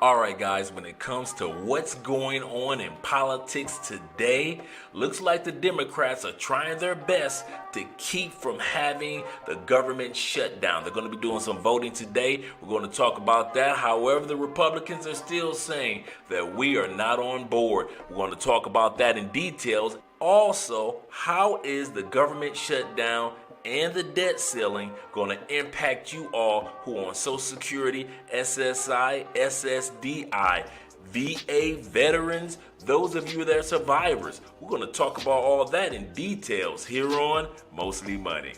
Alright guys, when it comes to what's going on in politics today, looks like the Democrats are trying their best to keep from having the government shut down. They're going to be doing some voting today. We're going to talk about that. However, the Republicans are still saying that we are not on board. We're going to talk about that in details. Also, how is the government shutdown and the debt ceiling going to impact you all who are on Social Security, SSI, SSDI, VA veterans, those of you that are survivors? We're going to talk about all that in details here on Mostly Money.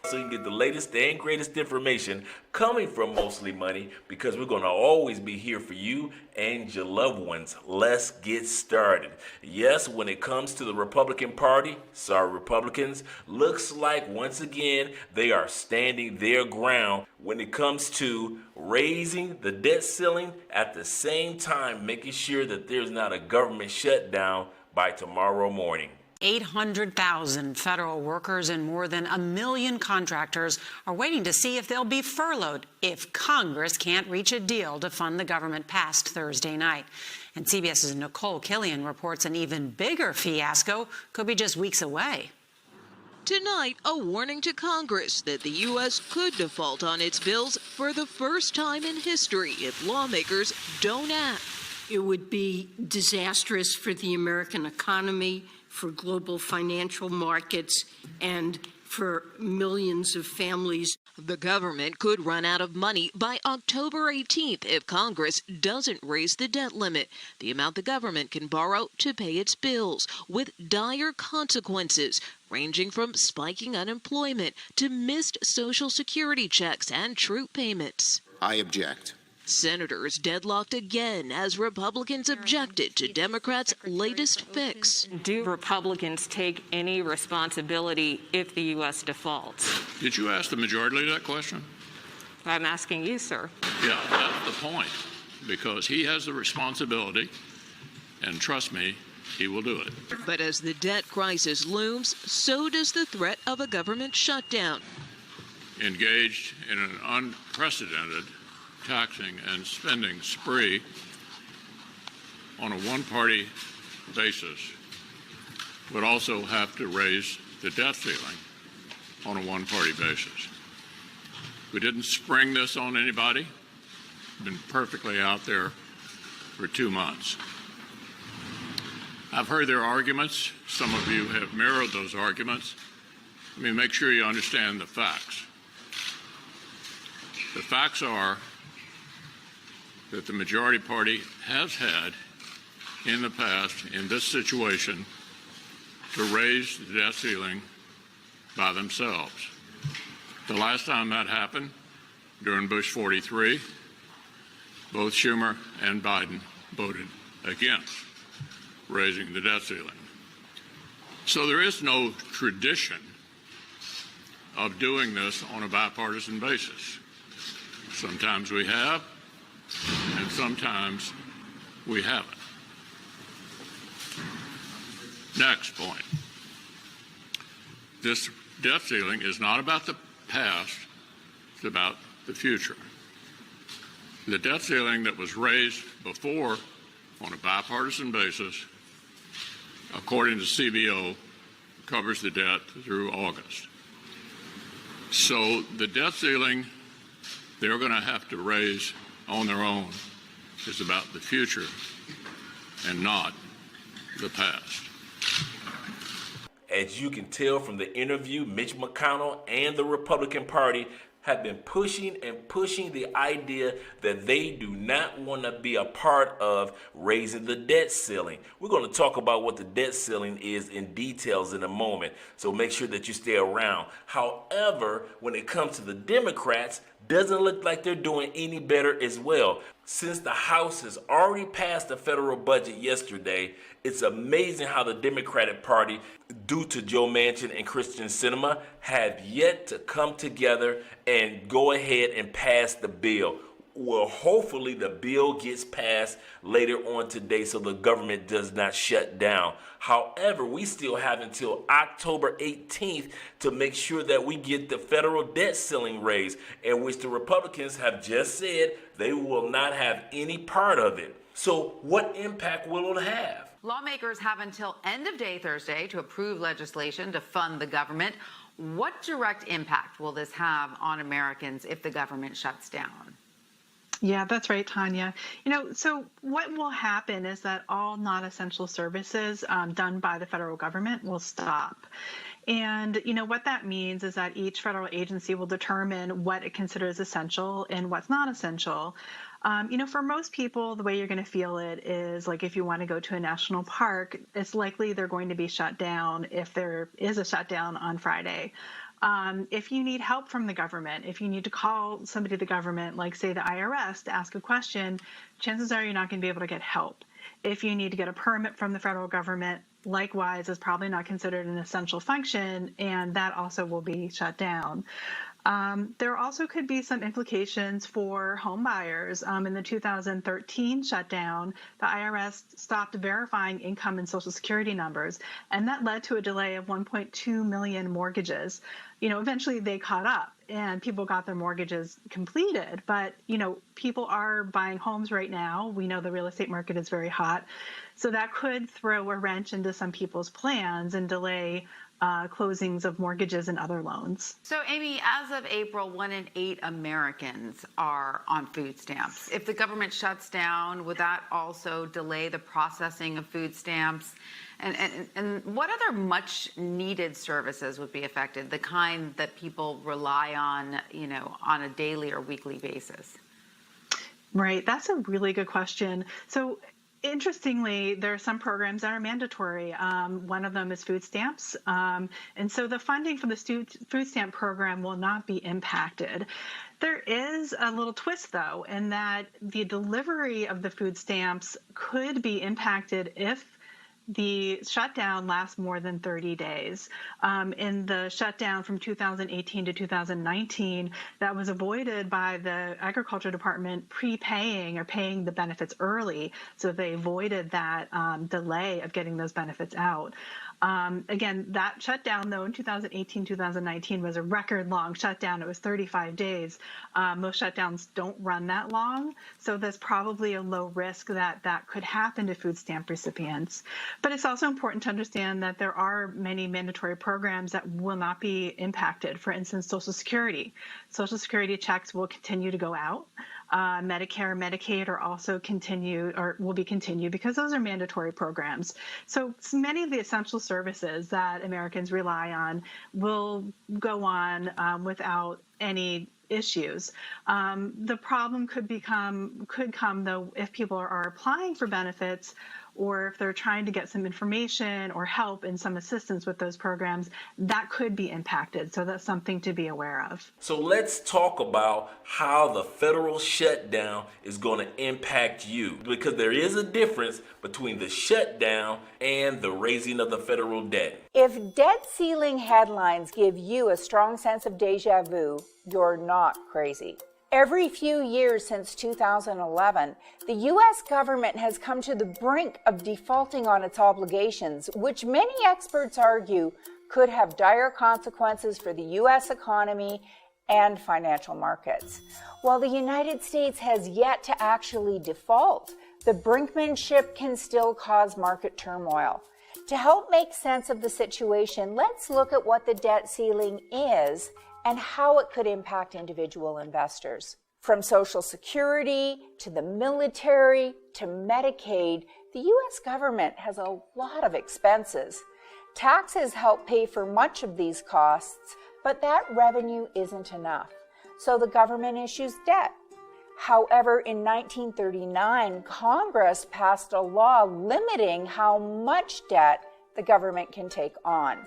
So you can get the latest and greatest information coming from Mostly Money, because we're going to always be here for you and your loved ones. Let's get started. Yes, when it comes to the Republican Party, sorry Republicans, looks like once again they are standing their ground when it comes to raising the debt ceiling, at the same time making sure that there's not a government shutdown by tomorrow morning. 800,000 federal workers and more than 1 million contractors are waiting to see if they'll be furloughed if Congress can't reach a deal to fund the government past Thursday night. And CBS's Nicole Killian reports an even bigger fiasco could be just weeks away. Tonight, a warning to Congress that the U.S. could default on its bills for the first time in history if lawmakers don't act. It would be disastrous for the American economy, for global financial markets, and for millions of families. The government could run out of money by October 18th if Congress doesn't raise the debt limit, the amount the government can borrow to pay its bills, with dire consequences ranging from spiking unemployment to missed Social Security checks and troop payments. I object. Senators deadlocked again as Republicans objected to Democrats' latest fix. Do Republicans take any responsibility if the U.S. defaults? Did you ask the majority leader that question? I'm asking you, sir. Yeah, that's the point, because he has the responsibility, and trust me, he will do it. But as the debt crisis looms, so does the threat of a government shutdown. Engaged in an unprecedented taxing and spending spree on a one-party basis would also have to raise the debt ceiling on a one-party basis. We didn't spring this on anybody. It's been perfectly out there for 2 months. I've heard their arguments. Some of you have mirrored those arguments. Let me make sure you understand the facts. The facts are that the majority party has had in the past, in this situation, to raise the debt ceiling by themselves. The last time that happened, during Bush 43, both Schumer and Biden voted against raising the debt ceiling. So there is no tradition of doing this on a bipartisan basis. Sometimes we have, and sometimes we haven't. Next point. This debt ceiling is not about the past, it's about the future. The debt ceiling that was raised before on a bipartisan basis, according to CBO, covers the debt through August. So the debt ceiling they're going to have to raise on their own is about the future and not the past. As you can tell from the interview, Mitch McConnell and the Republican Party have been pushing the idea that they do not want to be a part of raising the debt ceiling. We're going to talk about what the debt ceiling is in details in a moment, so make sure that you stay around. However, when it comes to the Democrats, doesn't look like they're doing any better as well. Since the House has already passed the federal budget yesterday, it's amazing how the Democratic Party, due to Joe Manchin and Kyrsten Sinema, have yet to come together and go ahead and pass the bill. well, hopefully the bill gets passed later on today so the government does not shut down. However, we still have until October 18th to make sure that we get the federal debt ceiling raised, in which the Republicans have just said they will not have any part of it. So what impact will it have? Lawmakers have until end of day Thursday to approve legislation to fund the government. What direct impact will this have on Americans if the government shuts down? Yeah, that's right, Tanya. So what will happen is that all non-essential services done by the federal government will stop. And, what that means is that each federal agency will determine what it considers essential and what's not essential. For most people, the way you're going to feel it is like if you want to go to a national park, it's likely they're going to be shut down if there is a shutdown on Friday. If you need help from the government, if you need to call somebody at the government, like say the IRS, to ask a question, chances are you're not going to be able to get help. If you need to get a permit from the federal government, likewise, is probably not considered an essential function, and that also will be shut down. There also could be some implications for home buyers. In the 2013 shutdown, the IRS stopped verifying income and Social Security numbers, and that led to a delay of 1.2 million mortgages. Eventually they caught up and people got their mortgages completed. But, people are buying homes right now. We know the real estate market is very hot. So that could throw a wrench into some people's plans and delay closings of mortgages and other loans. So, Amy, as of April, 1 in 8 Americans are on food stamps. If the government shuts down, would that also delay the processing of food stamps? And what other much needed services would be affected, the kind that people rely on, on a daily or weekly basis? Right. That's a really good question. So, interestingly, there are some programs that are mandatory. One of them is food stamps. And so the funding for the food stamp program will not be impacted. There is a little twist, though, in that the delivery of the food stamps could be impacted if the shutdown lasts more than 30 days. In the shutdown from 2018 to 2019, that was avoided by the Agriculture Department prepaying or paying the benefits early. So they avoided that delay of getting those benefits out. Again, that shutdown, though, in 2018, 2019 was a record long shutdown. It was 35 days. Most shutdowns don't run that long. So there's probably a low risk that that could happen to food stamp recipients. But it's also important to understand that there are many mandatory programs that will not be impacted. For instance, Social Security. Social Security checks will continue to go out. Medicare and Medicaid are also will be continued because those are mandatory programs. So many of the essential services that Americans rely on will go on without any issues. The problem could come though if people are applying for benefits, or if they're trying to get some information or help and some assistance with those programs, that could be impacted. So that's something to be aware of. So let's talk about how the federal shutdown is going to impact you, because there is a difference between the shutdown and the raising of the federal debt. If debt ceiling headlines give you a strong sense of deja vu, you're not crazy. Every few years since 2011, the U.S. government has come to the brink of defaulting on its obligations, which many experts argue could have dire consequences for the U.S. economy and financial markets. While the United States has yet to actually default, the brinkmanship can still cause market turmoil. To help make sense of the situation, let's look at what the debt ceiling is and how it could impact individual investors. From Social Security to the military to Medicaid, the U.S. government has a lot of expenses. Taxes help pay for much of these costs, but that revenue isn't enough, so the government issues debt. However, in 1939, Congress passed a law limiting how much debt the government can take on.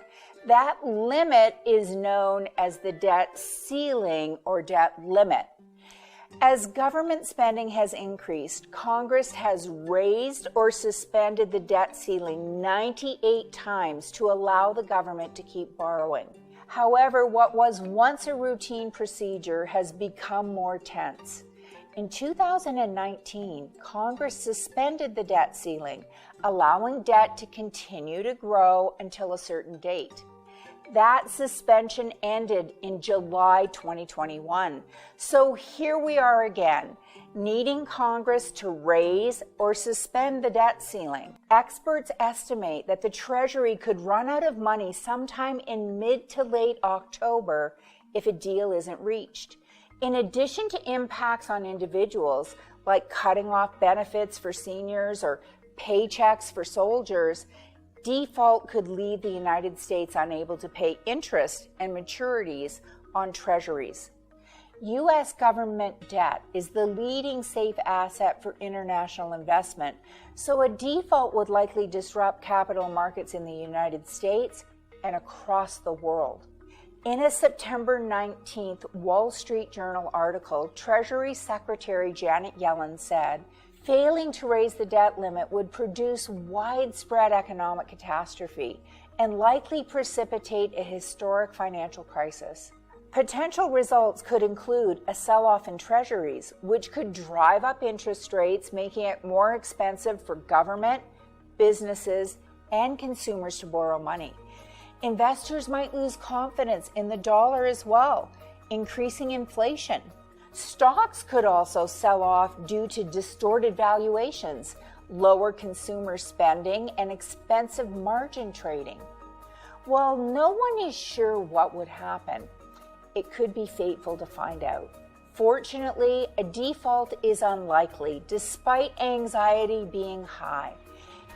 That limit is known as the debt ceiling or debt limit. As government spending has increased, Congress has raised or suspended the debt ceiling 98 times to allow the government to keep borrowing. However, what was once a routine procedure has become more tense. In 2019, Congress suspended the debt ceiling, allowing debt to continue to grow until a certain date. That suspension ended in July 2021. So here we are again, needing Congress to raise or suspend the debt ceiling. Experts estimate that the Treasury could run out of money sometime in mid to late October if a deal isn't reached. In addition to impacts on individuals, like cutting off benefits for seniors or paychecks for soldiers, default could leave the United States unable to pay interest and maturities on treasuries. U.S. government debt is the leading safe asset for international investment, so a default would likely disrupt capital markets in the United States and across the world. In a September 19th Wall Street Journal article, Treasury Secretary Janet Yellen said, failing to raise the debt limit would produce widespread economic catastrophe and likely precipitate a historic financial crisis. Potential results could include a sell-off in treasuries, which could drive up interest rates, making it more expensive for government, businesses, and consumers to borrow money. Investors might lose confidence in the dollar as well, increasing inflation. Stocks could also sell off due to distorted valuations, lower consumer spending, and expensive margin trading. While no one is sure what would happen, it could be fateful to find out. Fortunately, a default is unlikely, despite anxiety being high.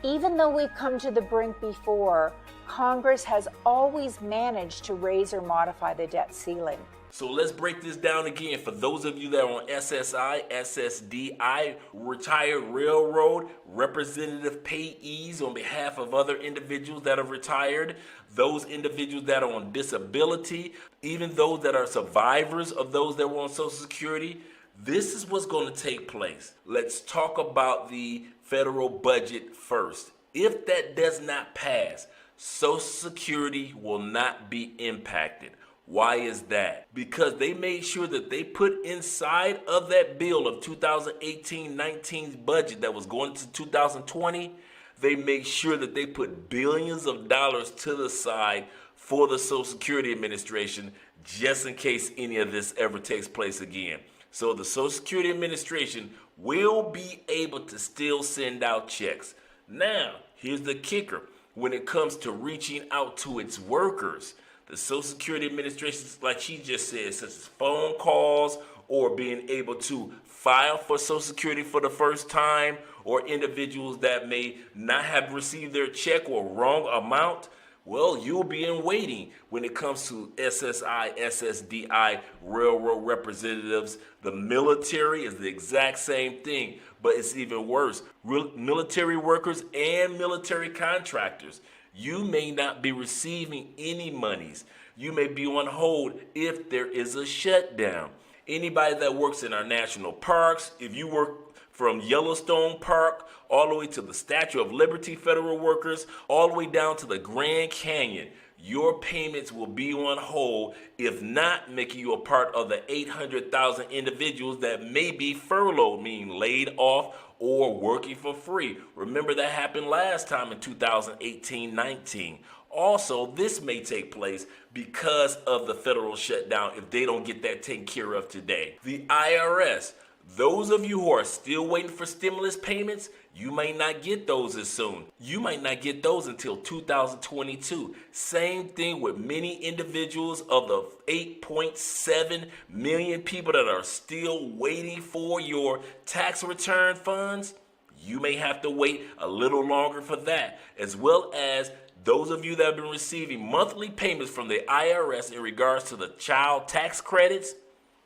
Even though we've come to the brink before, Congress has always managed to raise or modify the debt ceiling. So let's break this down again. For those of you that are on SSI, SSDI, retired railroad representative payees on behalf of other individuals that are retired, those individuals that are on disability, even those that are survivors of those that were on Social Security, this is what's going to take place. Let's talk about the federal budget first. If that does not pass, Social Security will not be impacted. Why is that? Because they made sure that they put inside of that bill of 2018-19's budget that was going to 2020, they made sure that they put billions of dollars to the side for the Social Security Administration just in case any of this ever takes place again. So the Social Security Administration will be able to still send out checks. Now, here's the kicker. When it comes to reaching out to its workers, the Social Security Administration, like she just said, such as phone calls or being able to file for Social Security for the first time, or individuals that may not have received their check or wrong amount, well, you'll be in waiting when it comes to SSI, SSDI, railroad representatives. The military is the exact same thing, but it's even worse. Military workers and military contractors, you may not be receiving any monies. You may be on hold if there is a shutdown. Anybody that works in our national parks, if you work from Yellowstone Park all the way to the Statue of Liberty federal workers, all the way down to the Grand Canyon, your payments will be on hold, if not making you a part of the 800,000 individuals that may be furloughed, meaning laid off or working for free. Remember that happened last time in 2018-19. Also, this may take place because of the federal shutdown if they don't get that taken care of today. The IRS, those of you who are still waiting for stimulus payments, you may not get those as soon. You might not get those until 2022. Same thing with many individuals of the 8.7 million people that are still waiting for your tax return funds. You may have to wait a little longer for that, as well as those of you that have been receiving monthly payments from the IRS in regards to the child tax credits.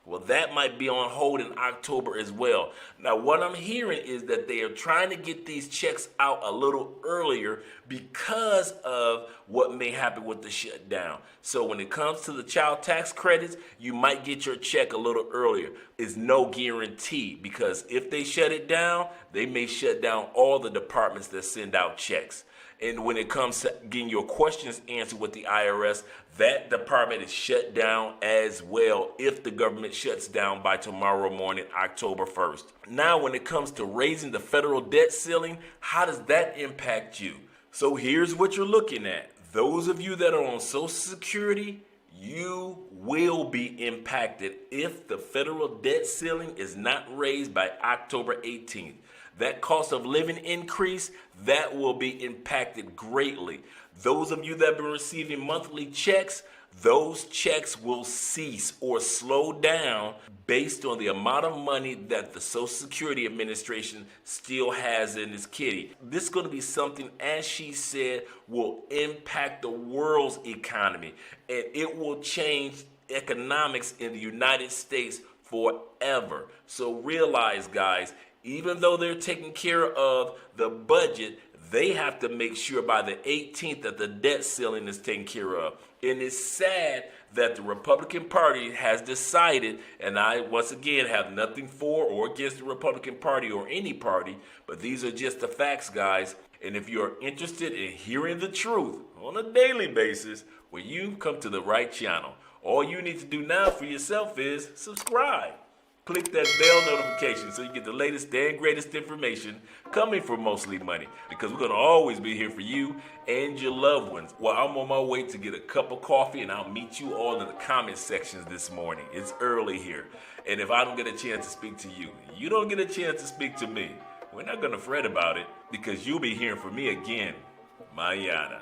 Well, that might be on hold in October as well. Now, what I'm hearing is that they are trying to get these checks out a little earlier because of what may happen with the shutdown. So when it comes to the child tax credits, you might get your check a little earlier. It's no guarantee, because if they shut it down, they may shut down all the departments that send out checks. And when it comes to getting your questions answered with the IRS, that department is shut down as well if the government shuts down by tomorrow morning, October 1st. Now, when it comes to raising the federal debt ceiling, how does that impact you? So here's what you're looking at. Those of you that are on Social Security, you will be impacted if the federal debt ceiling is not raised by October 18th. That cost of living increase, that will be impacted greatly. Those of you that have been receiving monthly checks, those checks will cease or slow down based on the amount of money that the Social Security Administration still has in its kitty. This is going to be something, as she said, will impact the world's economy, and it will change economics in the United States forever. So realize, guys, even though they're taking care of the budget, they have to make sure by the 18th that the debt ceiling is taken care of. And it's sad that the Republican Party has decided, and I once again have nothing for or against the Republican Party or any party, but these are just the facts, guys. And if you're interested in hearing the truth on a daily basis, well, you've come to the right channel. All you need to do now for yourself is subscribe. Click that bell notification so you get the latest and greatest information coming from Mostly Money, because we're going to always be here for you and your loved ones. Well, I'm on my way to get a cup of coffee, and I'll meet you all in the comment sections this morning. It's early here. And if I don't get a chance to speak to you, you don't get a chance to speak to me, we're not going to fret about it, because you'll be hearing from me again. Mañana.